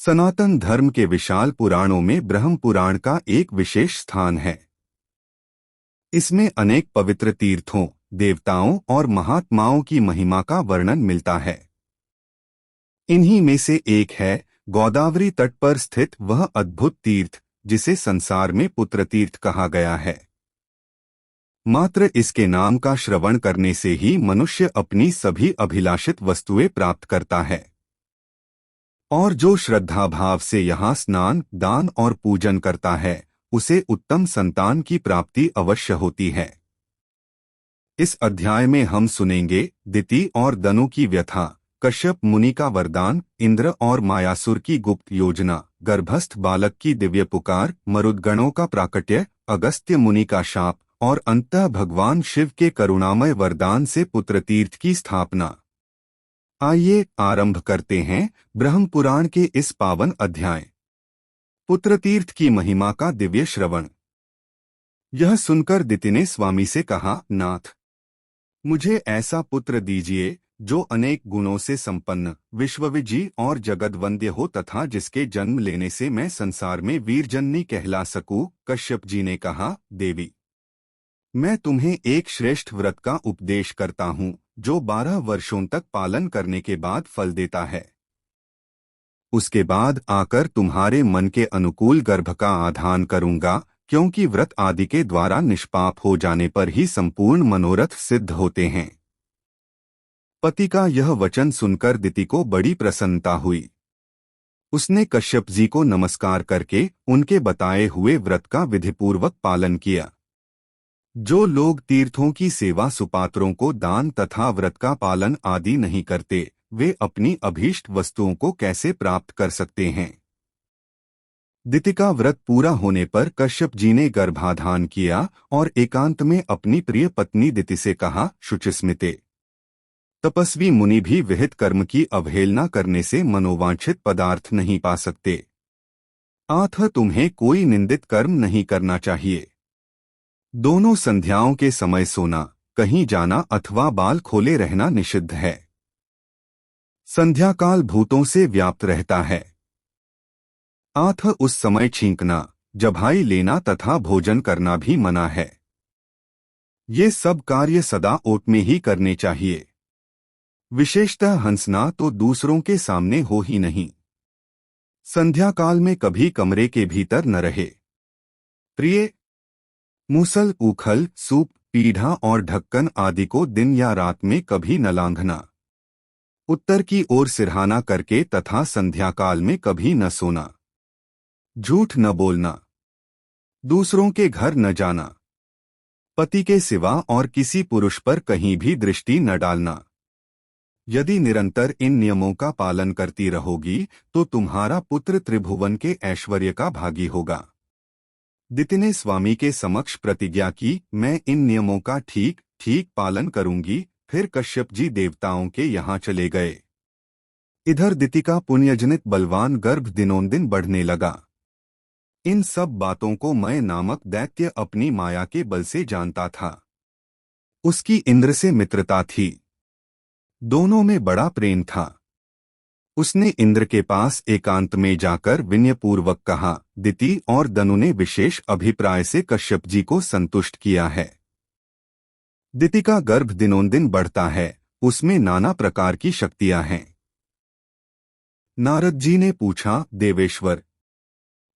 सनातन धर्म के विशाल पुराणों में ब्रह्म पुराण का एक विशेष स्थान है। इसमें अनेक पवित्र तीर्थों, देवताओं और महात्माओं की महिमा का वर्णन मिलता है। इन्हीं में से एक है गोदावरी तट पर स्थित वह अद्भुत तीर्थ जिसे संसार में पुत्र तीर्थ कहा गया है। मात्र इसके नाम का श्रवण करने से ही मनुष्य अपनी सभी अभिलाषित वस्तुएं प्राप्त करता है और जो श्रद्धा भाव से यहाँ स्नान, दान और पूजन करता है उसे उत्तम संतान की प्राप्ति अवश्य होती है। इस अध्याय में हम सुनेंगे दिति और दनु की व्यथा, कश्यप मुनि का वरदान, इंद्र और मायासुर की गुप्त योजना, गर्भस्थ बालक की दिव्य पुकार, मरुद्गणों का प्राकट्य, अगस्त्य मुनि का शाप और अंततः भगवान शिव के करुणामय वरदान से पुत्रतीर्थ की स्थापना। आइए आरंभ करते हैं ब्रह्म पुराण के इस पावन अध्याय पुत्रतीर्थ की महिमा का दिव्य श्रवण। यह सुनकर दिति ने स्वामी से कहा, नाथ, मुझे ऐसा पुत्र दीजिए जो अनेक गुणों से संपन्न, विश्वविजयी और जगदवंद्य हो तथा जिसके जन्म लेने से मैं संसार में वीरजननी कहला सकूं। कश्यप जी ने कहा, देवी, मैं तुम्हें एक श्रेष्ठ व्रत का उपदेश करता हूँ जो 12 वर्षों तक पालन करने के बाद फल देता है। उसके बाद आकर तुम्हारे मन के अनुकूल गर्भ का आधान करूंगा, क्योंकि व्रत आदि के द्वारा निष्पाप हो जाने पर ही संपूर्ण मनोरथ सिद्ध होते हैं। पति का यह वचन सुनकर दिति को बड़ी प्रसन्नता हुई। उसने कश्यप जी को नमस्कार करके उनके बताए हुए व्रत का विधिपूर्वक पालन किया। जो लोग तीर्थों की सेवा, सुपात्रों को दान तथा व्रत का पालन आदि नहीं करते, वे अपनी अभीष्ट वस्तुओं को कैसे प्राप्त कर सकते हैं। दिति का व्रत पूरा होने पर कश्यप जी ने गर्भाधान किया और एकांत में अपनी प्रिय पत्नी दिति से कहा, शुचिस्मिते, तपस्वी मुनि भी विहित कर्म की अवहेलना करने से मनोवांछित पदार्थ नहीं पा सकते, अतः तुम्हें कोई निंदित कर्म नहीं करना चाहिए। दोनों संध्याओं के समय सोना, कहीं जाना अथवा बाल खोले रहना निषिद्ध है। संध्या काल भूतों से व्याप्त रहता है, अतः उस समय छींकना, जभाई लेना तथा भोजन करना भी मना है। ये सब कार्य सदा ओट में ही करने चाहिए। विशेषतः हंसना तो दूसरों के सामने हो ही नहीं। संध्या काल में कभी कमरे के भीतर न रहे। प्रिय, मूसल, उखल, सूप, पीढ़ा और ढक्कन आदि को दिन या रात में कभी न लांघना। उत्तर की ओर सिरहाना करके तथा संध्या काल में कभी न सोना। झूठ न बोलना। दूसरों के घर न जाना। पति के सिवा और किसी पुरुष पर कहीं भी दृष्टि न डालना। यदि निरंतर इन नियमों का पालन करती रहोगी तो तुम्हारा पुत्र त्रिभुवन के ऐश्वर्य का भागी होगा। दिति ने स्वामी के समक्ष प्रतिज्ञा की, मैं इन नियमों का ठीक ठीक पालन करूंगी। फिर कश्यप जी देवताओं के यहाँ चले गए। इधर दिति का पुण्यजनित बलवान गर्भ दिनोंदिन बढ़ने लगा। इन सब बातों को मय नामक दैत्य अपनी माया के बल से जानता था। उसकी इंद्र से मित्रता थी। दोनों में बड़ा प्रेम था। उसने इंद्र के पास एकांत में जाकर विनयपूर्वक कहा, दिति और दनु ने विशेष अभिप्राय से कश्यप जी को संतुष्ट किया है। दिति का गर्भ दिनोंदिन बढ़ता है, उसमें नाना प्रकार की शक्तियां हैं। नारद जी ने पूछा, देवेश्वर,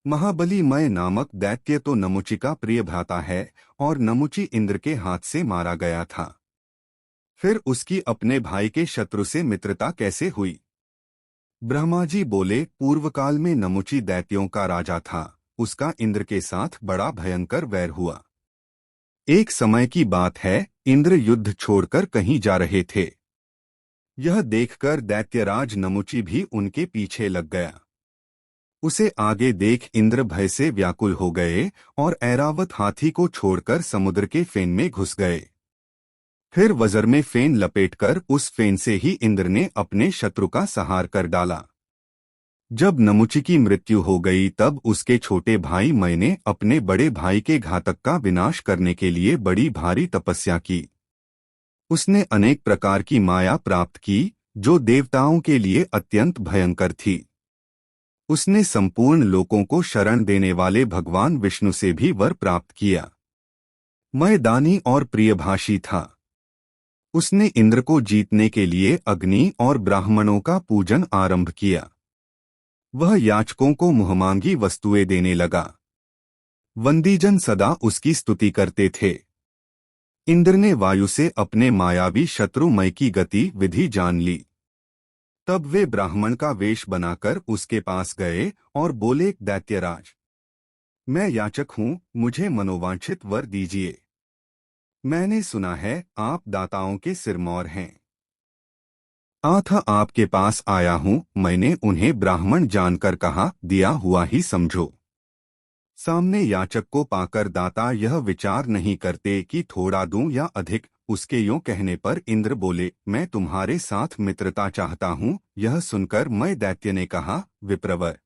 महाबली मय नामक दैत्य तो नमुचि का प्रिय भ्राता है और नमुचि इंद्र के हाथ से मारा गया था। फिर उसकी अपने भाई के शत्रु से मित्रता कैसे हुई? ब्रह्मा जी बोले, पूर्व काल में नमुचि दैत्यों का राजा था। उसका इंद्र के साथ बड़ा भयंकर वैर हुआ। एक समय की बात है, इंद्र युद्ध छोड़कर कहीं जा रहे थे। यह देखकर दैत्यराज नमुचि भी उनके पीछे लग गया। उसे आगे देख इंद्र भय से व्याकुल हो गए और ऐरावत हाथी को छोड़कर समुद्र के फेन में घुस गए। फिर वज्र में फेन लपेटकर उस फेन से ही इंद्र ने अपने शत्रु का संहार कर डाला। जब नमुचि की मृत्यु हो गई तब उसके छोटे भाई मय ने अपने बड़े भाई के घातक का विनाश करने के लिए बड़ी भारी तपस्या की। उसने अनेक प्रकार की माया प्राप्त की जो देवताओं के लिए अत्यंत भयंकर थी। उसने संपूर्ण लोकों को शरण देने वाले भगवान विष्णु से भी वर प्राप्त किया। मैं दानी और प्रियभाषी था। उसने इंद्र को जीतने के लिए अग्नि और ब्राह्मणों का पूजन आरंभ किया। वह याचकों को मुहमांगी वस्तुएं देने लगा। वंदीजन सदा उसकी स्तुति करते थे। इंद्र ने वायु से अपने मायावी शत्रुमय की गति विधि जान ली। तब वे ब्राह्मण का वेश बनाकर उसके पास गए और बोले, दैत्यराज, मैं याचक हूँ, मुझे मनोवांछित वर दीजिए। मैंने सुना है आप दाताओं के सिरमौर हैं। अतः आपके पास आया हूँ। मैंने उन्हें ब्राह्मण जानकर कहा, दिया हुआ ही समझो। सामने याचक को पाकर दाता यह विचार नहीं करते कि थोड़ा दूं या अधिक। उसके यूं कहने पर इंद्र बोले, मैं तुम्हारे साथ मित्रता चाहता हूँ। यह सुनकर मैं दैत्य ने कहा, विप्रवर,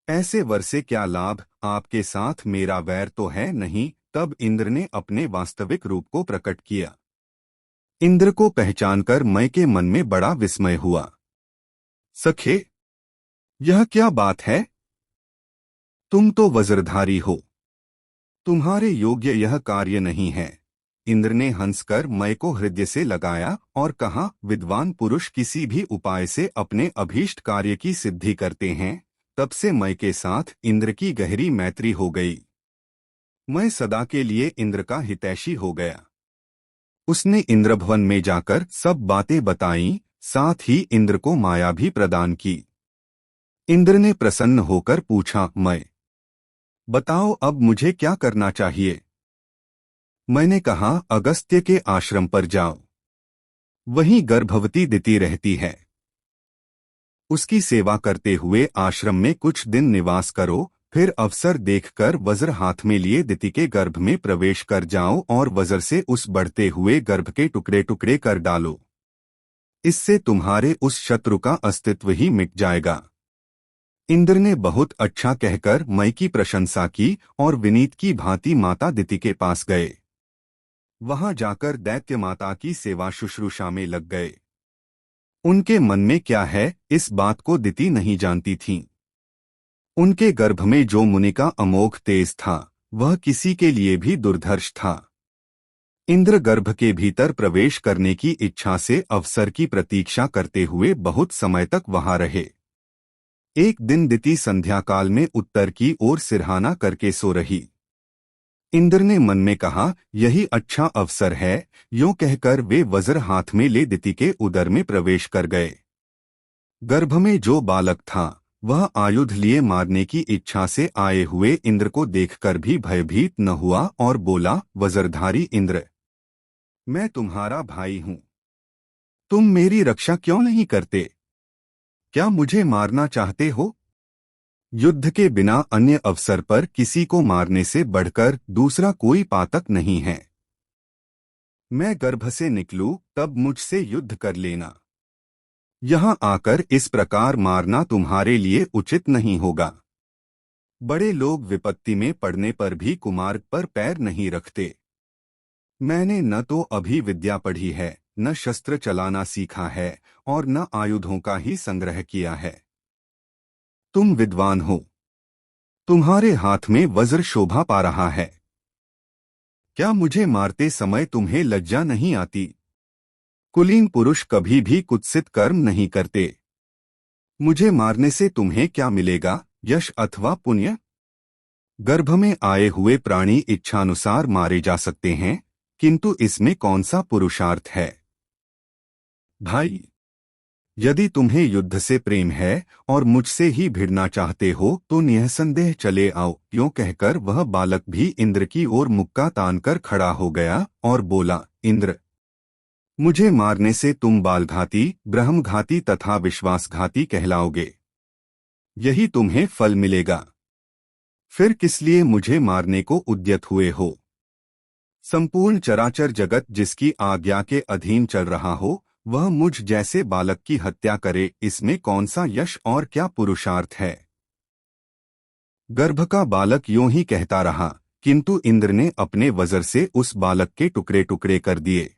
ऐसे वर से क्या लाभ, आपके साथ मेरा वैर तो है नहीं। तब इंद्र ने अपने वास्तविक रूप को प्रकट किया। इंद्र को पहचानकर मैं के मन में बड़ा विस्मय हुआ। सखे, यह क्या बात है? तुम तो वज्रधारी हो, तुम्हारे योग्य यह कार्य नहीं है। इंद्र ने हंसकर मैं को हृदय से लगाया और कहा, विद्वान पुरुष किसी भी उपाय से अपने अभीष्ट कार्य की सिद्धि करते हैं। तब से मैं के साथ इंद्र की गहरी मैत्री हो गई। मैं सदा के लिए इंद्र का हितैषी हो गया। उसने इंद्रभवन में जाकर सब बातें बताईं, साथ ही इंद्र को माया भी प्रदान की। इंद्र ने प्रसन्न होकर पूछा, मैं बताओ अब मुझे क्या करना चाहिए? मैंने कहा, अगस्त्य के आश्रम पर जाओ, वहीं गर्भवती दिति रहती है। उसकी सेवा करते हुए आश्रम में कुछ दिन निवास करो। फिर अवसर देखकर वज्र हाथ में लिए दिति के गर्भ में प्रवेश कर जाओ और वज्र से उस बढ़ते हुए गर्भ के टुकड़े टुकड़े कर डालो। इससे तुम्हारे उस शत्रु का अस्तित्व ही मिट जाएगा। इंद्र ने बहुत अच्छा कहकर मैं की प्रशंसा की और विनीत की भांति माता दिति के पास गए। वहां जाकर दैत्य माता की सेवा शुश्रूषा में लग गए। उनके मन में क्या है, इस बात को दिति नहीं जानती थीं। उनके गर्भ में जो मुनि का अमोघ तेज था, वह किसी के लिए भी दुर्धर्ष था। इंद्र गर्भ के भीतर प्रवेश करने की इच्छा से अवसर की प्रतीक्षा करते हुए बहुत समय तक वहां रहे। एक दिन दिति संध्या काल में उत्तर की ओर सिरहाना करके सो रही। इंद्र ने मन में कहा, यही अच्छा अवसर है। यूं कहकर वे वज्र हाथ में ले दिति के उदर में प्रवेश कर गए। गर्भ में जो बालक था, वह आयुध लिए मारने की इच्छा से आए हुए इंद्र को देखकर भी भयभीत न हुआ और बोला, वज्रधारी इंद्र, मैं तुम्हारा भाई हूं। तुम मेरी रक्षा क्यों नहीं करते? क्या मुझे मारना चाहते हो? युद्ध के बिना अन्य अवसर पर किसी को मारने से बढ़कर दूसरा कोई पातक नहीं है। मैं गर्भ से निकलूं तब मुझसे युद्ध कर लेना। यहां आकर इस प्रकार मारना तुम्हारे लिए उचित नहीं होगा। बड़े लोग विपत्ति में पड़ने पर भी कुमार्ग पर पैर नहीं रखते। मैंने न तो अभी विद्या पढ़ी है, न शस्त्र चलाना सीखा है और न आयुधों का ही संग्रह किया है। तुम विद्वान हो, तुम्हारे हाथ में वज्र शोभा पा रहा है। क्या मुझे मारते समय तुम्हें लज्जा नहीं आती? कुलीन पुरुष कभी भी कुत्सित कर्म नहीं करते। मुझे मारने से तुम्हें क्या मिलेगा, यश अथवा पुण्य? गर्भ में आए हुए प्राणी इच्छानुसार मारे जा सकते हैं, किंतु इसमें कौन सा पुरुषार्थ है? भाई, यदि तुम्हें युद्ध से प्रेम है और मुझसे ही भिड़ना चाहते हो तो निःसंदेह चले आओ। यूं कहकर वह बालक भी इंद्र की ओर मुक्का तानकर खड़ा हो गया और बोला, इंद्र, मुझे मारने से तुम बालघाती, ब्रह्मघाती तथा विश्वासघाती कहलाओगे। यही तुम्हें फल मिलेगा। फिर किस लिए मुझे मारने को उद्यत हुए हो? संपूर्ण चराचर जगत जिसकी आज्ञा के अधीन चल रहा हो, वह मुझ जैसे बालक की हत्या करे, इसमें कौन सा यश और क्या पुरुषार्थ है? गर्भ का बालक यूं ही कहता रहा, किंतु इंद्र ने अपने वज्र से उस बालक के टुकड़े टुकड़े कर दिए।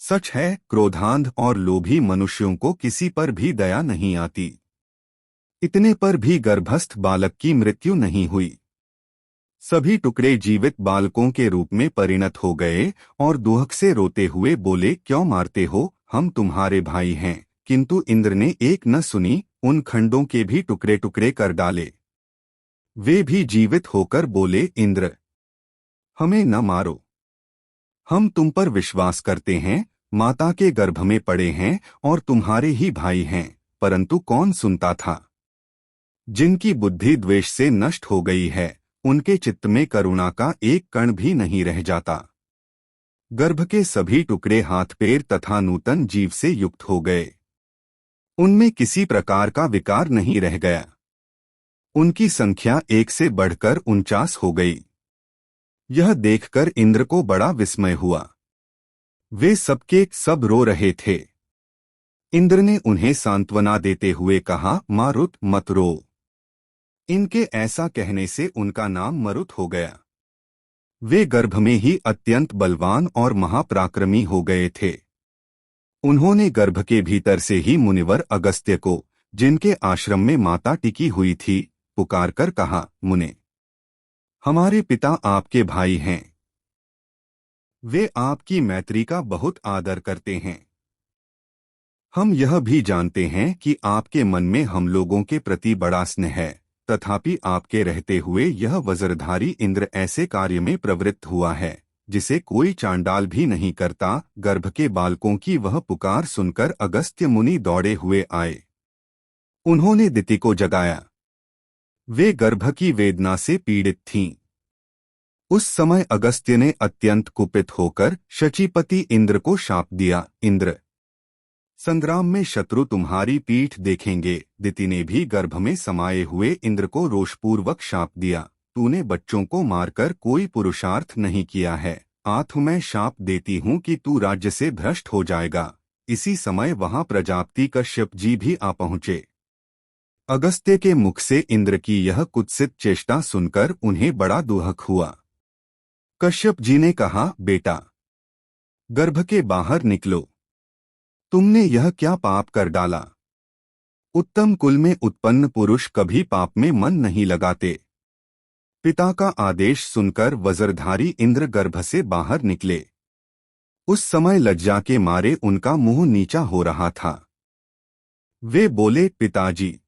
सच है, क्रोधांध और लोभी मनुष्यों को किसी पर भी दया नहीं आती। इतने पर भी गर्भस्थ बालक की मृत्यु नहीं हुई। सभी टुकड़े जीवित बालकों के रूप में परिणत हो गए और दुहक से रोते हुए बोले, क्यों मारते हो, हम तुम्हारे भाई हैं। किंतु इंद्र ने एक न सुनी, उन खंडों के भी टुकड़े टुकड़े कर डाले। वे भी जीवित होकर बोले, इंद्र, हमें न मारो, हम तुम पर विश्वास करते हैं, माता के गर्भ में पड़े हैं और तुम्हारे ही भाई हैं। परंतु कौन सुनता था। जिनकी बुद्धि द्वेष से नष्ट हो गई है, उनके चित्त में करुणा का एक कण भी नहीं रह जाता। गर्भ के सभी टुकड़े हाथ पैर तथा नूतन जीव से युक्त हो गए। उनमें किसी प्रकार का विकार नहीं रह गया। उनकी संख्या 1 से बढ़कर 49 हो गई। यह देखकर इंद्र को बड़ा विस्मय हुआ। वे सबके सब रो रहे थे। इंद्र ने उन्हें सांत्वना देते हुए कहा, मारुत, मत रो। इनके ऐसा कहने से उनका नाम मरुत हो गया। वे गर्भ में ही अत्यंत बलवान और महापराक्रमी हो गए थे। उन्होंने गर्भ के भीतर से ही मुनिवर अगस्त्य को, जिनके आश्रम में माता टिकी हुई थी, पुकारकर कहा, मुने, हमारे पिता आपके भाई हैं। वे आपकी मैत्री का बहुत आदर करते हैं। हम यह भी जानते हैं कि आपके मन में हम लोगों के प्रति बड़ा स्नेह है, तथापि आपके रहते हुए यह वज्रधारी इंद्र ऐसे कार्य में प्रवृत्त हुआ है जिसे कोई चांडाल भी नहीं करता। गर्भ के बालकों की वह पुकार सुनकर अगस्त्य मुनि दौड़े हुए आए। उन्होंने दिति को जगाया। वे गर्भ की वेदना से पीड़ित थीं। उस समय अगस्त्य ने अत्यंत कुपित होकर शचीपति इंद्र को शाप दिया, इंद्र, संग्राम में शत्रु तुम्हारी पीठ देखेंगे। दिति ने भी गर्भ में समाये हुए इंद्र को रोषपूर्वक शाप दिया, तूने बच्चों को मारकर कोई पुरुषार्थ नहीं किया है। आठ मैं शाप देती हूँ कि तू राज्य से भ्रष्ट हो जाएगा। इसी समय वहां प्रजापति कश्यप जी भी आ पहुंचे। अगस्त्य के मुख से इंद्र की यह कुत्सित चेष्टा सुनकर उन्हें बड़ा दुहक हुआ। कश्यप जी ने कहा, बेटा, गर्भ के बाहर निकलो। तुमने यह क्या पाप कर डाला। उत्तम कुल में उत्पन्न पुरुष कभी पाप में मन नहीं लगाते। पिता का आदेश सुनकर वज्रधारी इंद्र गर्भ से बाहर निकले। उस समय लज्जा के मारे उनका मुंह नीचा हो रहा था। वे बोले, पिताजी,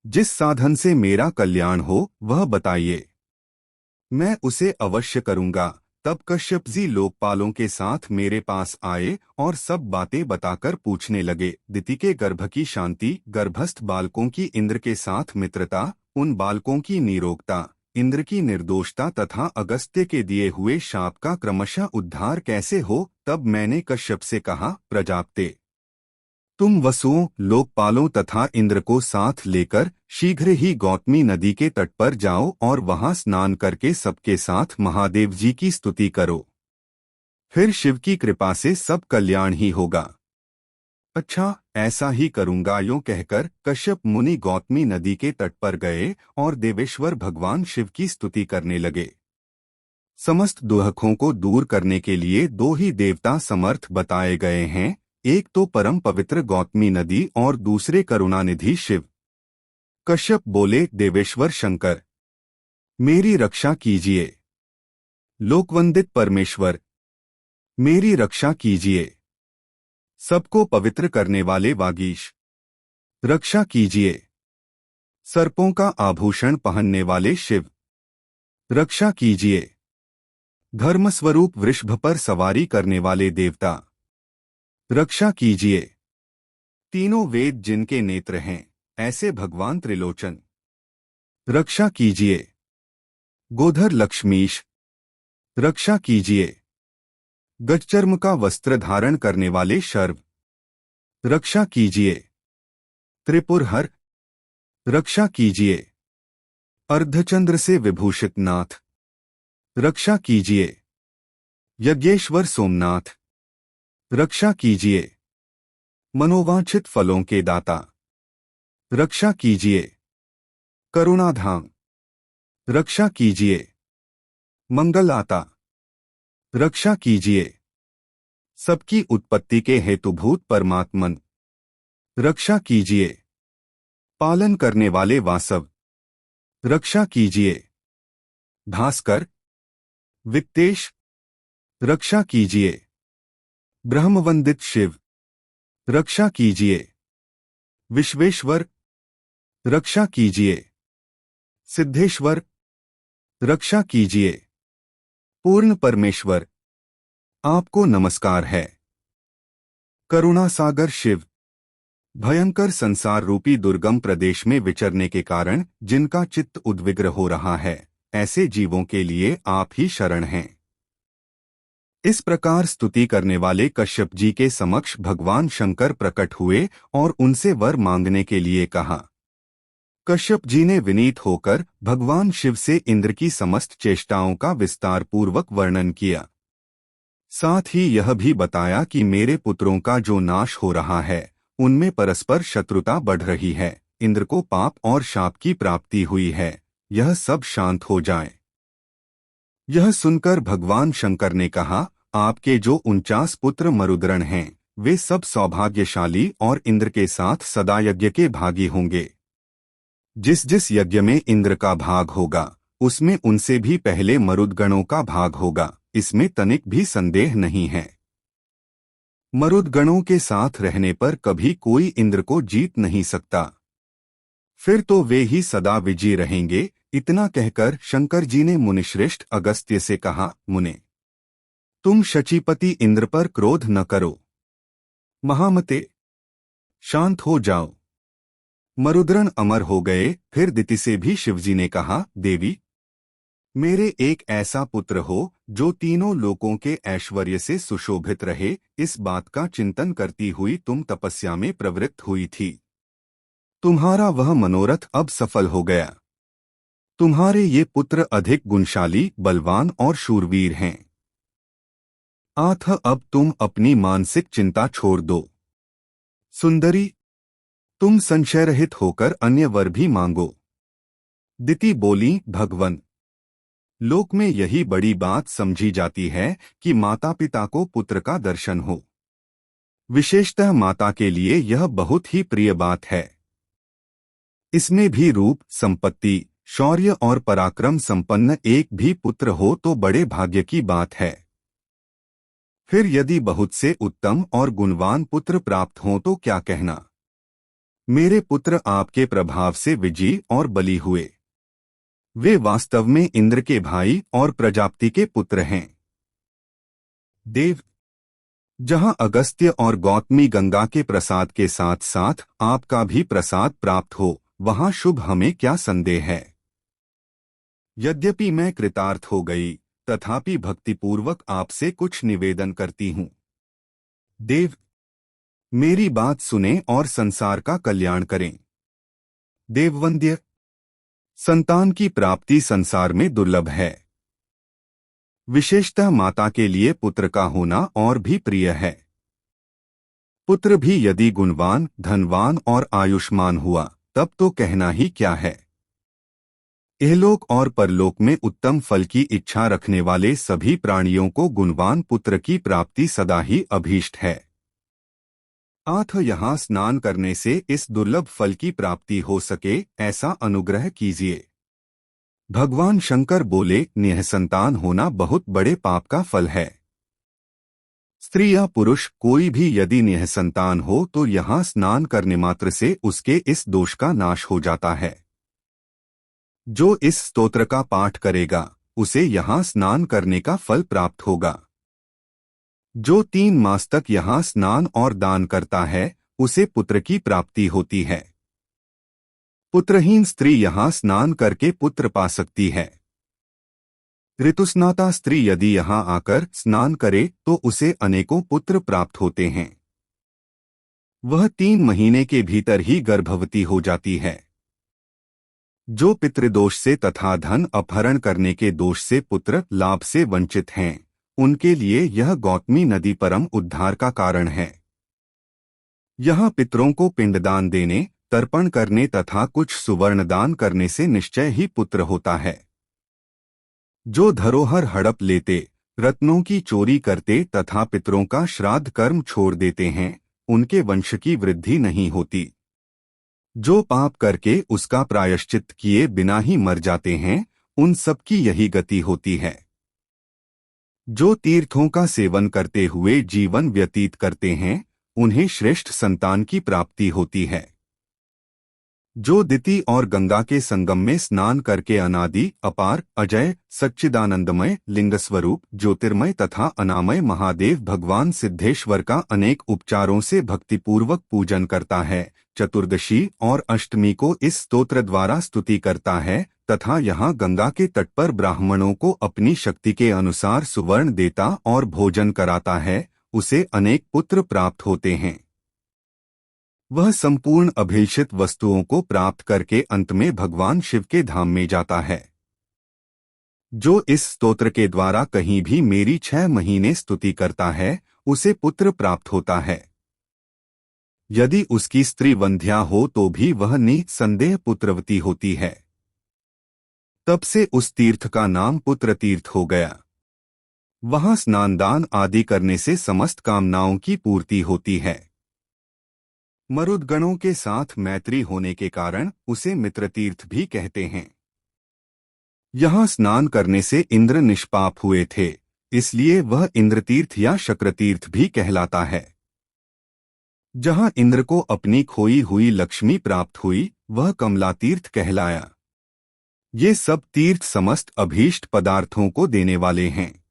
जिस साधन से मेरा कल्याण हो वह बताइए, मैं उसे अवश्य करूंगा। तब कश्यप जी लोकपालों के साथ मेरे पास आए और सब बातें बताकर पूछने लगे। दिति के गर्भ की शांति, गर्भस्थ बालकों की इंद्र के साथ मित्रता, उन बालकों की निरोगता, इंद्र की निर्दोषता तथा अगस्त्य के दिए हुए शाप का क्रमशः उद्धार कैसे हो। तब मैंने कश्यप से कहा, प्रजापते, तुम वसुओं, लोकपालों तथा इंद्र को साथ लेकर शीघ्र ही गौतमी नदी के तट पर जाओ और वहां स्नान करके सबके साथ महादेव जी की स्तुति करो। फिर शिव की कृपा से सब कल्याण ही होगा। अच्छा, ऐसा ही करूंगा। यूं कहकर कश्यप मुनि गौतमी नदी के तट पर गए और देवेश्वर भगवान शिव की स्तुति करने लगे। समस्त दुहकों को दूर करने के लिए 2 ही देवता समर्थ बताए गए हैं, एक तो परम पवित्र गौतमी नदी और दूसरे करुणानिधि शिव। कश्यप बोले, देवेश्वर शंकर, मेरी रक्षा कीजिए। लोकवंदित परमेश्वर, मेरी रक्षा कीजिए। सबको पवित्र करने वाले वागीश, रक्षा कीजिए। सर्पों का आभूषण पहनने वाले शिव, रक्षा कीजिए। धर्मस्वरूप वृषभ पर सवारी करने वाले देवता, रक्षा कीजिए। तीनों वेद जिनके नेत्र हैं, ऐसे भगवान त्रिलोचन, रक्षा कीजिए। गोधर लक्ष्मीश, रक्षा कीजिए। गजचर्म का वस्त्र धारण करने वाले शर्व, रक्षा कीजिए। त्रिपुरहर, रक्षा कीजिए। अर्धचंद्र से विभूषित नाथ, रक्षा कीजिए। यज्ञेश्वर सोमनाथ, रक्षा कीजिए। मनोवांछित फलों के दाता, रक्षा कीजिए। करुणाधाम, रक्षा कीजिए। मंगलाता, रक्षा कीजिए। सबकी उत्पत्ति के हेतुभूत परमात्मन, रक्षा कीजिए। पालन करने वाले वासव, रक्षा कीजिए। भास्कर, विक्तेश, रक्षा कीजिए। ब्रह्मवंदित शिव, रक्षा कीजिए। विश्वेश्वर, रक्षा कीजिए। सिद्धेश्वर, रक्षा कीजिए। पूर्ण परमेश्वर, आपको नमस्कार है। करुणासागर शिव, भयंकर संसार रूपी दुर्गम प्रदेश में विचरने के कारण जिनका चित्त उद्विग्न हो रहा है, ऐसे जीवों के लिए आप ही शरण हैं। इस प्रकार स्तुति करने वाले कश्यप जी के समक्ष भगवान शंकर प्रकट हुए और उनसे वर मांगने के लिए कहा। कश्यप जी ने विनीत होकर भगवान शिव से इंद्र की समस्त चेष्टाओं का विस्तार पूर्वक वर्णन किया। साथ ही यह भी बताया कि मेरे पुत्रों का जो नाश हो रहा है, उनमें परस्पर शत्रुता बढ़ रही है, इंद्र को पाप और शाप की प्राप्ति हुई है, यह सब शांत हो जाए। यह सुनकर भगवान शंकर ने कहा, आपके जो 49 पुत्र मरुद्गण हैं, वे सब सौभाग्यशाली और इंद्र के साथ सदा यज्ञ के भागी होंगे। जिस जिस यज्ञ में इंद्र का भाग होगा, उसमें उनसे भी पहले मरुद्गणों का भाग होगा, इसमें तनिक भी संदेह नहीं है। मरुद्गणों के साथ रहने पर कभी कोई इंद्र को जीत नहीं सकता, फिर तो वे ही सदा विजयी रहेंगे। इतना कहकर शंकर जी ने मुनिश्रेष्ठ अगस्त्य से कहा, मुने, तुम शचीपति इंद्र पर क्रोध न करो। महामते, शांत हो जाओ। मरुद्गण अमर हो गए। फिर दिति से भी शिवजी ने कहा, देवी, मेरे एक ऐसा पुत्र हो जो तीनों लोकों के ऐश्वर्य से सुशोभित रहे, इस बात का चिंतन करती हुई तुम तपस्या में प्रवृत्त हुई थी। तुम्हारा वह मनोरथ अब सफल हो गया। तुम्हारे ये पुत्र अधिक गुणशाली, बलवान और शूरवीर हैं। अब तुम अपनी मानसिक चिंता छोड़ दो। सुंदरी, तुम संशय रहित होकर अन्य वर भी मांगो। दिति बोली, भगवन, लोक में यही बड़ी बात समझी जाती है कि माता पिता को पुत्र का दर्शन हो। विशेषतः माता के लिए यह बहुत ही प्रिय बात है। इसमें भी रूप, संपत्ति, शौर्य और पराक्रम संपन्न एक भी पुत्र हो तो बड़े भाग्य की बात है। फिर यदि बहुत से उत्तम और गुणवान पुत्र प्राप्त हों तो क्या कहना। मेरे पुत्र आपके प्रभाव से विजयी और बली हुए। वे वास्तव में इंद्र के भाई और प्रजापति के पुत्र हैं। देव, जहां अगस्त्य और गौतमी गंगा के प्रसाद के साथ साथ आपका भी प्रसाद प्राप्त हो, वहां शुभ हमें क्या संदेह है। यद्यपि मैं कृतार्थ हो गई, तथापि भक्तिपूर्वक आपसे कुछ निवेदन करती हूं। देव, मेरी बात सुने और संसार का कल्याण करें। देववंद्य, संतान की प्राप्ति संसार में दुर्लभ है। विशेषतः माता के लिए पुत्र का होना और भी प्रिय है। पुत्र भी यदि गुणवान, धनवान और आयुष्मान हुआ, तब तो कहना ही क्या है। इहलोक और परलोक में उत्तम फल की इच्छा रखने वाले सभी प्राणियों को गुणवान पुत्र की प्राप्ति सदा ही अभीष्ट है। यहाँ स्नान करने से इस दुर्लभ फल की प्राप्ति हो सके, ऐसा अनुग्रह कीजिए। भगवान शंकर बोले, निःसंतान होना बहुत बड़े पाप का फल है। स्त्री या पुरुष कोई भी यदि निःसंतान हो तो यहाँ स्नान करने मात्र से उसके इस दोष का नाश हो जाता है। जो इस स्तोत्र का पाठ करेगा, उसे यहाँ स्नान करने का फल प्राप्त होगा। जो 3 मास तक यहाँ स्नान और दान करता है, उसे पुत्र की प्राप्ति होती है। पुत्रहीन स्त्री यहाँ स्नान करके पुत्र पा सकती है। ऋतुस्नाता स्त्री यदि यहाँ आकर स्नान करे तो उसे अनेकों पुत्र प्राप्त होते हैं। वह 3 महीने के भीतर ही गर्भवती हो जाती है। जो पितृदोष से तथा धन अपहरण करने के दोष से पुत्र लाभ से वंचित हैं, उनके लिए यह गौतमी नदी परम उद्धार का कारण है। यहाँ पितरों को पिंडदान देने, तर्पण करने तथा कुछ सुवर्ण दान करने से निश्चय ही पुत्र होता है। जो धरोहर हड़प लेते, रत्नों की चोरी करते तथा पितरों का श्राद्ध कर्म छोड़ देते हैं, उनके वंश की वृद्धि नहीं होती। जो पाप करके उसका प्रायश्चित किए बिना ही मर जाते हैं, उन सबकी यही गति होती है। जो तीर्थों का सेवन करते हुए जीवन व्यतीत करते हैं, उन्हें श्रेष्ठ संतान की प्राप्ति होती है। जो दिति और गंगा के संगम में स्नान करके अनादि, अपार, अजय, सच्चिदानंदमय, लिंगस्वरूप, ज्योतिर्मय तथा अनामय महादेव भगवान सिद्धेश्वर का अनेक उपचारों से भक्तिपूर्वक पूजन करता है, चतुर्दशी और अष्टमी को इस स्तोत्र द्वारा स्तुति करता है तथा यहाँ गंगा के तट पर ब्राह्मणों को अपनी शक्ति के अनुसार सुवर्ण देता और भोजन कराता है, उसे अनेक पुत्र प्राप्त होते हैं। वह संपूर्ण अभिलषित वस्तुओं को प्राप्त करके अंत में भगवान शिव के धाम में जाता है। जो इस स्तोत्र के द्वारा कहीं भी मेरी 6 महीने स्तुति करता है, उसे पुत्र प्राप्त होता है। यदि उसकी स्त्री वंध्या हो तो भी वह निसंदेह पुत्रवती होती है। तब से उस तीर्थ का नाम पुत्र तीर्थ हो गया। वहां स्नान दान आदि करने से समस्त कामनाओं की पूर्ति होती है। मरुदगणों के साथ मैत्री होने के कारण उसे मित्रतीर्थ भी कहते हैं। यहाँ स्नान करने से इंद्र निष्पाप हुए थे, इसलिए वह इंद्रतीर्थ या शक्रतीर्थ भी कहलाता है। जहाँ इंद्र को अपनी खोई हुई लक्ष्मी प्राप्त हुई, वह कमलातीर्थ कहलाया। ये सब तीर्थ समस्त अभीष्ट पदार्थों को देने वाले हैं।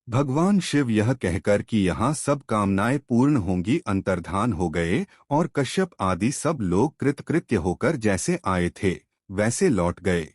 भगवान शिव यह कहकर कि यहाँ सब कामनाएं पूर्ण होंगी अंतर्धान हो गए और कश्यप आदि सब लोग कृतकृत्य होकर जैसे आए थे वैसे लौट गए।